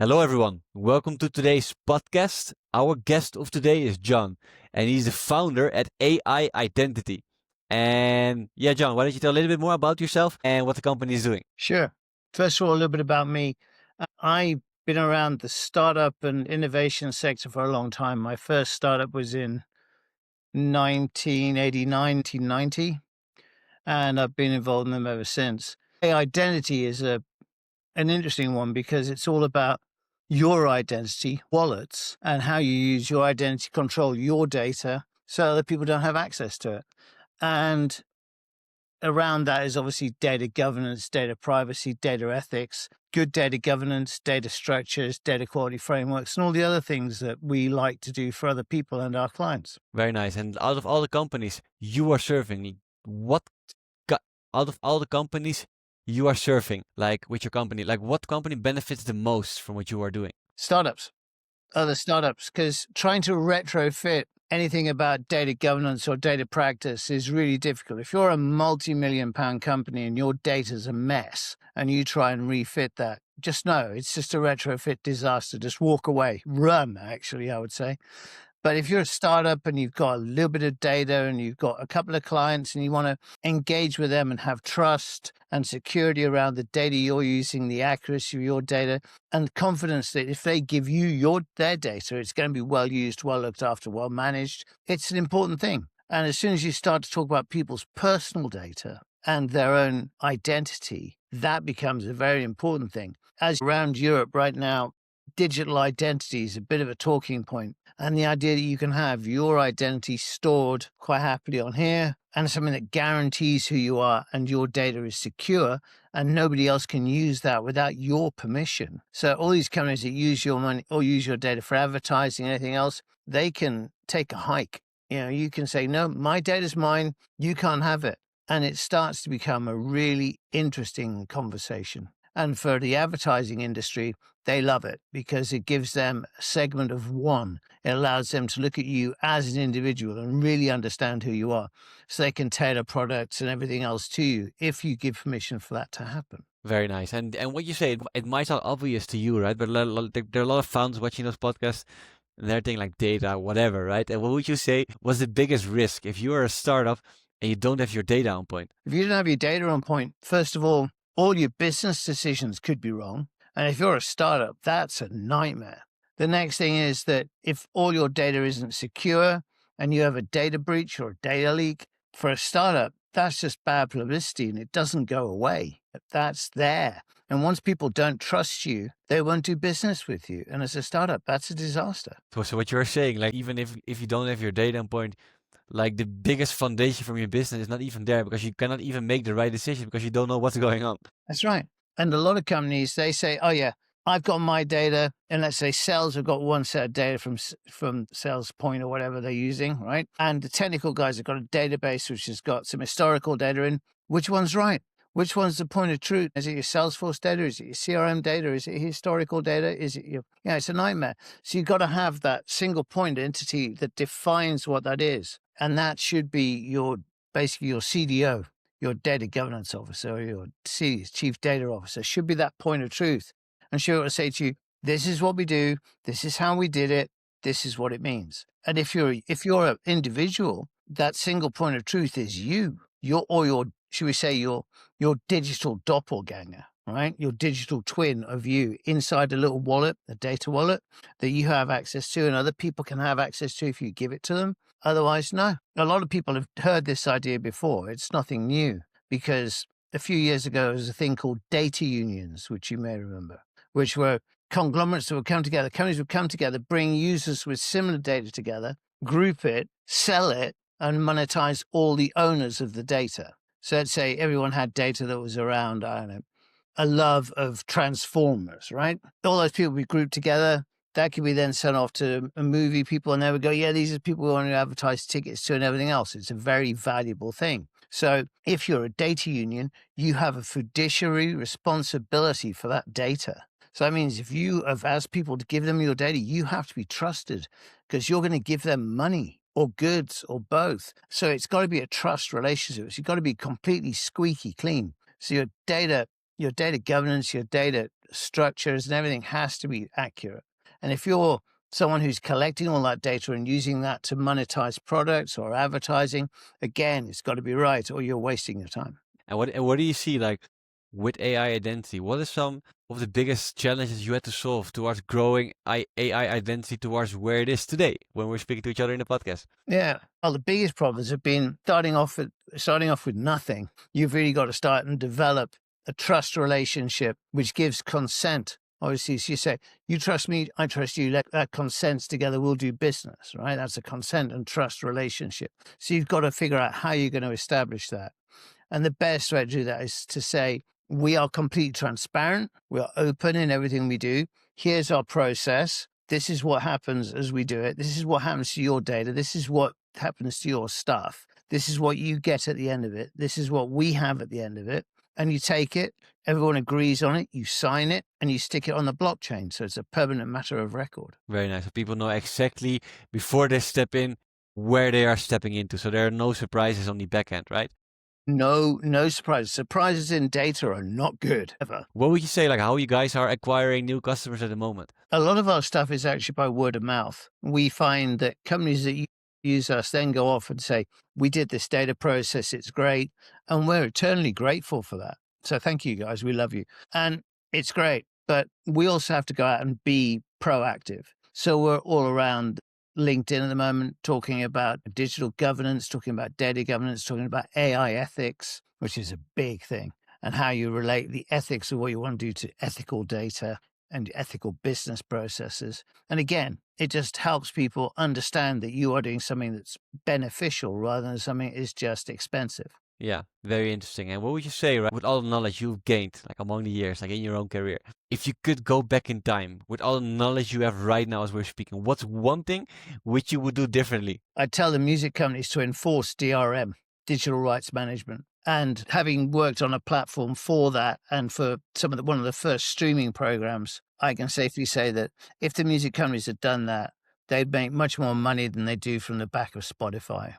Hello, everyone. Welcome to today's podcast. Our guest of today is John, and he's the founder at AIdentity. And yeah, John, why don't you tell a little bit more about yourself and what the company is doing? Sure. First of all, a little bit about me. I've been around the startup and innovation sector for a long time. My first startup was in 1989, 1990, and I've been involved in them ever since. Identity is an interesting one because it's all about your identity, wallets, and how you use your identity to control your data so other people don't have access to it. And around that is obviously data governance, data privacy, data ethics, good data governance, data structures, data quality frameworks, and all the other things that we like to do for other people and our clients. Very nice. And out of all the companies you are serving, what out of all the companies you are serving, like with your company, like what company benefits the most from what you are doing? Startups, other startups, because trying to retrofit anything about data governance or data practice is really difficult. If you're a multi-million pound company and your data's a mess and you try and refit that, just know it's just a retrofit disaster. Just walk away, run, actually, I would say. But if you're a startup and you've got a little bit of data and you've got a couple of clients and you want to engage with them and have trust and security around the data you're using, the accuracy of your data, and confidence that if they give you their data, it's going to be well used, well looked after, well managed, it's an important thing. And as soon as you start to talk about people's personal data and their own identity, that becomes a very important thing. As around Europe right now, digital identity is a bit of a talking point. And the idea that you can have your identity stored quite happily on here and something that guarantees who you are and your data is secure and nobody else can use that without your permission. So all these companies that use your money or use your data for advertising, anything else, they can take a hike. You can say, no, my data's mine. You can't have it. And it starts to become a really interesting conversation. And for the advertising industry, they love it because it gives them a segment of one. It allows them to look at you as an individual and really understand who you are. So they can tailor products and everything else to you if you give permission for that to happen. Very nice. And what you say, it might sound obvious to you, right? But there are a lot of founders watching those podcasts and they're thinking like data, whatever, right? And what would you say was the biggest risk if you are a startup and you don't have your data on point? If you don't have your data on point, first of all your business decisions could be wrong. And if you're a startup, that's a nightmare. The next thing is that if all your data isn't secure and you have a data breach or a data leak, for a startup, that's just bad publicity and it doesn't go away. That's there. And once people don't trust you, they won't do business with you. And as a startup, that's a disaster. So what you're saying, like even if you don't have your data on point, like the biggest foundation from your business is not even there because you cannot even make the right decision because you don't know what's going on. That's right. And a lot of companies, they say, oh yeah, I've got my data. And let's say sales have got one set of data from sales point or whatever they're using, right? And the technical guys have got a database which has got some historical data in. Which one's right? Which one's the point of truth? Is it your Salesforce data? Is it your CRM data? Is it historical data? Is it your, it's a nightmare. So you've got to have that single point entity that defines what that is. And that should be basically your CDO, your data governance officer, or your chief data officer should be that point of truth. And she'll say to you, this is what we do. This is how we did it. This is what it means. And if you're an individual, that single point of truth is you, should we say your digital doppelganger, right? Your digital twin of you inside a little wallet, a data wallet that you have access to and other people can have access to if you give it to them. Otherwise, no. A lot of people have heard this idea before. It's nothing new because a few years ago, there was a thing called data unions, which you may remember, which were conglomerates that would come together. Companies would come together, bring users with similar data together, group it, sell it, and monetize all the owners of the data. So let's say everyone had data that was around, I don't know, a love of Transformers, right? All those people would be grouped together. That could be then sent off to a movie people and they would go, yeah, these are people we want to advertise tickets to and everything else. It's a very valuable thing. So if you're a data union, you have a fiduciary responsibility for that data. So that means if you have asked people to give them your data, you have to be trusted because you're going to give them money or goods or both. So it's got to be a trust relationship. You've got to be completely squeaky clean. So your data your data governance, your data structures, and everything has to be accurate. And if you're someone who's collecting all that data and using that to monetize products or advertising, again, it's got to be right, or you're wasting your time. And what do you see like with AI identity? What are some of the biggest challenges you had to solve towards growing AI identity towards where it is today when we're speaking to each other in the podcast? Yeah. Well, the biggest problems have been starting off with nothing. You've really got to start and develop a trust relationship, which gives consent. Obviously, so you say, you trust me, I trust you, let that consents together, we'll do business, right? That's a consent and trust relationship. So you've got to figure out how you're going to establish that. And the best way to do that is to say, we are completely transparent. We are open in everything we do. Here's our process. This is what happens as we do it. This is what happens to your data. This is what happens to your stuff. This is what you get at the end of it. This is what we have at the end of it. And you take it, everyone agrees on it, you sign it, and you stick it on the blockchain. So it's a permanent matter of record. Very nice. So people know exactly before they step in where they are stepping into. So there are no surprises on the back end, right? No surprises. Surprises in data are not good ever. What would you say, like how you guys are acquiring new customers at the moment? A lot of our stuff is actually by word of mouth. We find that companies that use us then go off and say, we did this data process, it's great. And we're eternally grateful for that. So thank you guys, we love you. And it's great, but we also have to go out and be proactive. So we're all around LinkedIn at the moment, talking about digital governance, talking about data governance, talking about AI ethics, which is a big thing, and how you relate the ethics of what you want to do to ethical data and ethical business processes. And again, it just helps people understand that you are doing something that's beneficial rather than something that is just expensive. Yeah, very interesting. And what would you say, right, with all the knowledge you've gained, like among the years, like in your own career, if you could go back in time with all the knowledge you have right now as we're speaking, what's one thing which you would do differently? I tell the music companies to enforce DRM, digital rights management. And having worked on a platform for that and for one of the first streaming programs, I can safely say that if the music companies had done that, they'd make much more money than they do from the back of Spotify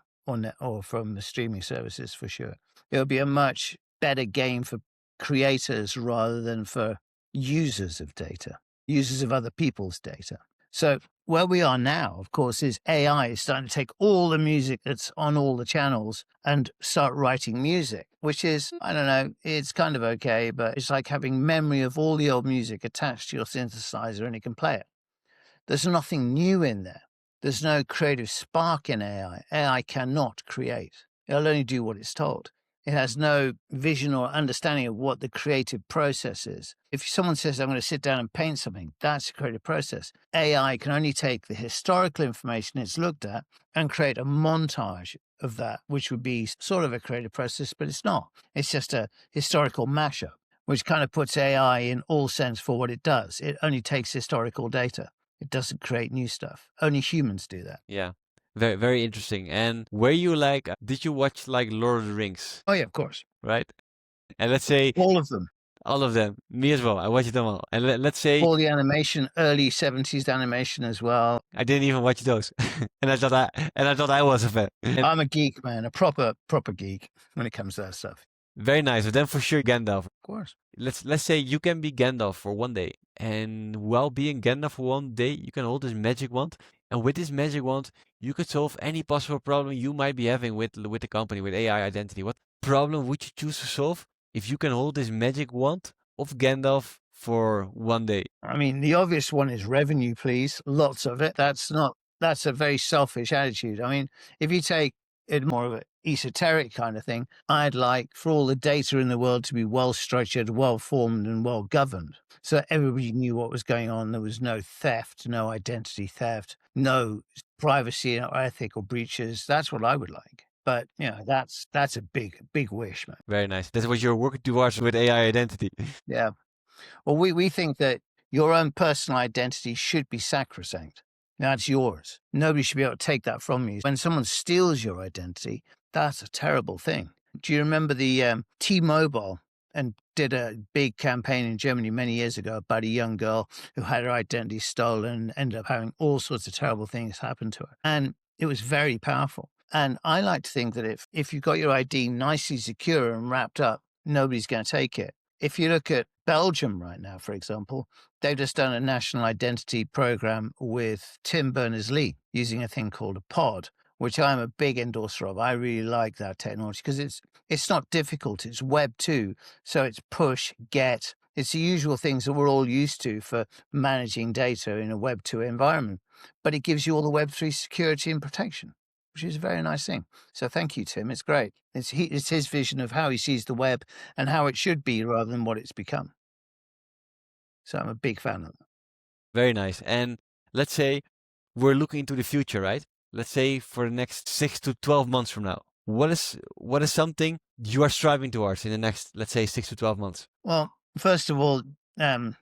or from the streaming services for sure. It would be a much better game for creators rather than for users of data, users of other people's data. So where we are now, of course, is AI is starting to take all the music that's on all the channels and start writing music, which is, I don't know, it's kind of okay, but it's like having memory of all the old music attached to your synthesizer and it can play it. There's nothing new in there. There's no creative spark in AI. AI cannot create. It'll only do what it's told. It has no vision or understanding of what the creative process is. If someone says, I'm going to sit down and paint something, that's a creative process. AI can only take the historical information it's looked at and create a montage of that, which would be sort of a creative process, but it's not. It's just a historical mashup, which kind of puts AI in all sense for what it does. It only takes historical data. It doesn't create new stuff. Only humans do that. Yeah, very, very interesting. And were you like, did you watch like Lord of the Rings, Oh, yeah, of course. right? And let's say All of them. all of them, me as well. I watched them all. And let's say All the animation, early 70s animation as well. I didn't even watch those, and I thought I was a fan. And I'm a geek, man, a proper geek when it comes to that stuff. very nice. But then for sure Gandalf. Of course. Let's say you can be Gandalf for one day, and while being Gandalf for one day, you can hold this magic wand, and with this magic wand, you could solve any possible problem you might be having with the company with AI identity. What problem would you choose to solve if you can hold this magic wand of Gandalf for one day? I mean, the obvious one is revenue, please. Lots of it. That's a very selfish attitude. I mean, if you take it more of an esoteric kind of thing, I'd like for all the data in the world to be well structured, well formed, and well governed. So everybody knew what was going on. There was no theft, no identity theft, no privacy or ethical breaches. That's what I would like. But that's a big wish, man. Very nice. That's what you're working towards with AI identity. Yeah. Well, we think that your own personal identity should be sacrosanct. That's yours. Nobody should be able to take that from you. When someone steals your identity, that's a terrible thing. Do you remember the T-Mobile and did a big campaign in Germany many years ago about a young girl who had her identity stolen and ended up having all sorts of terrible things happen to her? And it was very powerful. And I like to think that if you've got your ID nicely secure and wrapped up, nobody's going to take it. If you look at Belgium right now, for example, they've just done a national identity program with Tim Berners-Lee using a thing called a pod, which I'm a big endorser of. I really like that technology because it's not difficult. It's Web 2. So it's push, get. It's the usual things that we're all used to for managing data in a Web 2 environment. But it gives you all the Web 3 security and protection, which is a very nice thing. So thank you, Tim. It's great. It's his vision of how he sees the web and how it should be rather than what it's become. So I'm a big fan of that. Very nice. And let's say we're looking into the future, right? Let's say for the next 6 to 12 months from now. What is something you are striving towards in the next, let's say, 6 to 12 months? Well, first of all, there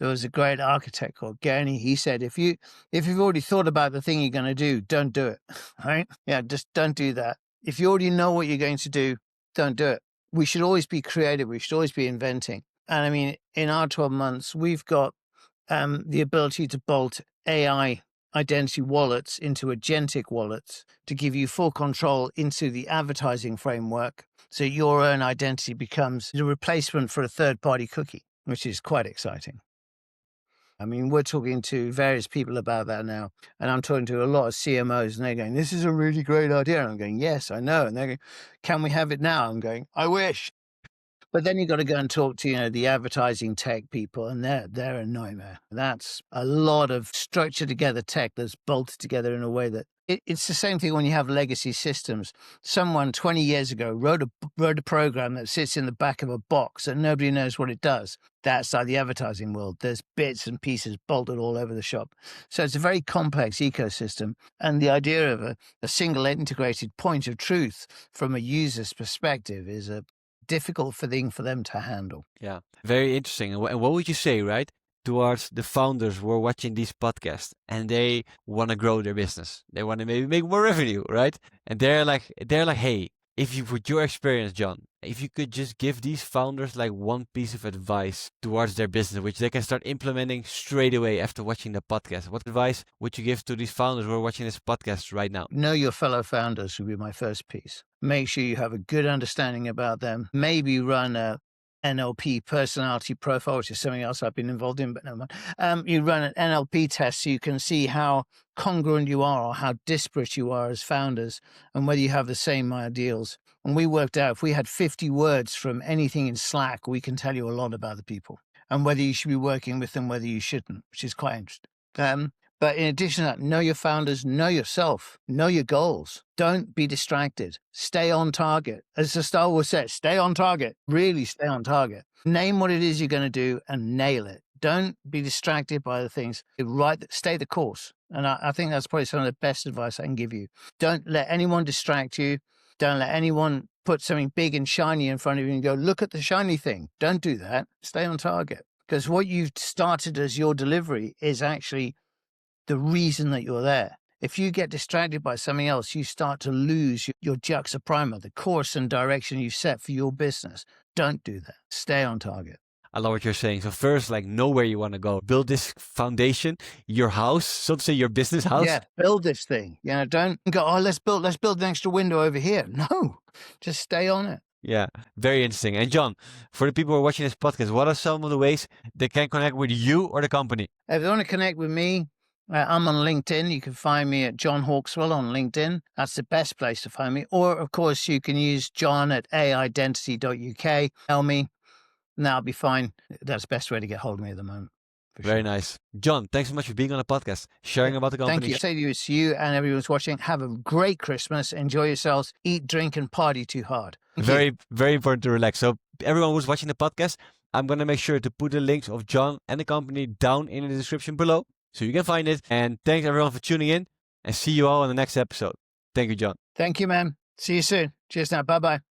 was a great architect called Gurney. He said, if you've already thought about the thing you're going to do, don't do it. Right? Yeah, just don't do that. If you already know what you're going to do, don't do it. We should always be creative. We should always be inventing. And I mean, in our 12 months, we've got the ability to bolt AI identity wallets into agentic wallets to give you full control into the advertising framework. So your own identity becomes the replacement for a third-party cookie, which is quite exciting. I mean, we're talking to various people about that now, and I'm talking to a lot of CMOs, and they're going, this is a really great idea. And I'm going, yes, I know. And they're going, can we have it now? I'm going, I wish. But then you've got to go and talk to, the advertising tech people, and they're a nightmare. That's a lot of structured together tech that's bolted together in a way that it's the same thing when you have legacy systems. Someone 20 years ago wrote a program that sits in the back of a box and nobody knows what it does. That's like the advertising world. There's bits and pieces bolted all over the shop. So it's a very complex ecosystem. And the idea of a single integrated point of truth from a user's perspective is a difficult thing for them to handle. Yeah, very interesting. And what would you say, right, towards the founders who are watching these podcasts and they want to grow their business? They want to maybe make more revenue, right? And they're like, hey, if you, with your experience, John, if you could just give these founders like one piece of advice towards their business, which they can start implementing straight away after watching the podcast, what advice would you give to these founders who are watching this podcast right now? Know your fellow founders would be my first piece. Make sure you have a good understanding about them. Maybe run a NLP personality profile, which is something else I've been involved in, but never mind. You run an NLP test so you can see how congruent you are or how disparate you are as founders and whether you have the same ideals. And we worked out if we had 50 words from anything in Slack, we can tell you a lot about the people and whether you should be working with them, whether you shouldn't, which is quite interesting. But in addition to that, know your founders, know yourself, know your goals. Don't be distracted. Stay on target. As the Star Wars says, stay on target. Really stay on target. Name what it is you're going to do and nail it. Don't be distracted by the things. Stay the course. And I think that's probably some of the best advice I can give you. Don't let anyone distract you. Don't let anyone put something big and shiny in front of you and go, look at the shiny thing. Don't do that. Stay on target. Because what you've started as your delivery is actually the reason that you're there. If you get distracted by something else, you start to lose your juxtaprimer, the course and direction you set for your business. Don't do that. Stay on target. I love what you're saying. So first, like, know where you want to go. Build this foundation, your house, so to say, your business house. Yeah, build this thing. Don't go, let's build an extra window over here. No, just stay on it. Yeah, very interesting. And John, for the people who are watching this podcast, what are some of the ways they can connect with you or the company? If they want to connect with me, I'm on LinkedIn. You can find me at John Hauxwell on LinkedIn. That's the best place to find me. Or, of course, you can use John at AIdentity.uk. Tell me, and that'll be fine. That's the best way to get hold of me at the moment. Very nice. John, thanks so much for being on the podcast, sharing about the company. Thank you. I say to you, it's you and everyone who's watching. Have a great Christmas. Enjoy yourselves. Eat, drink, and party too hard. Very important to relax. So everyone who's watching the podcast, I'm going to make sure to put the links of John and the company down in the description below, so you can find it. And thanks everyone for tuning in, and see you all in the next episode. Thank you, John. Thank you, man. See you soon. Cheers now. Bye-bye.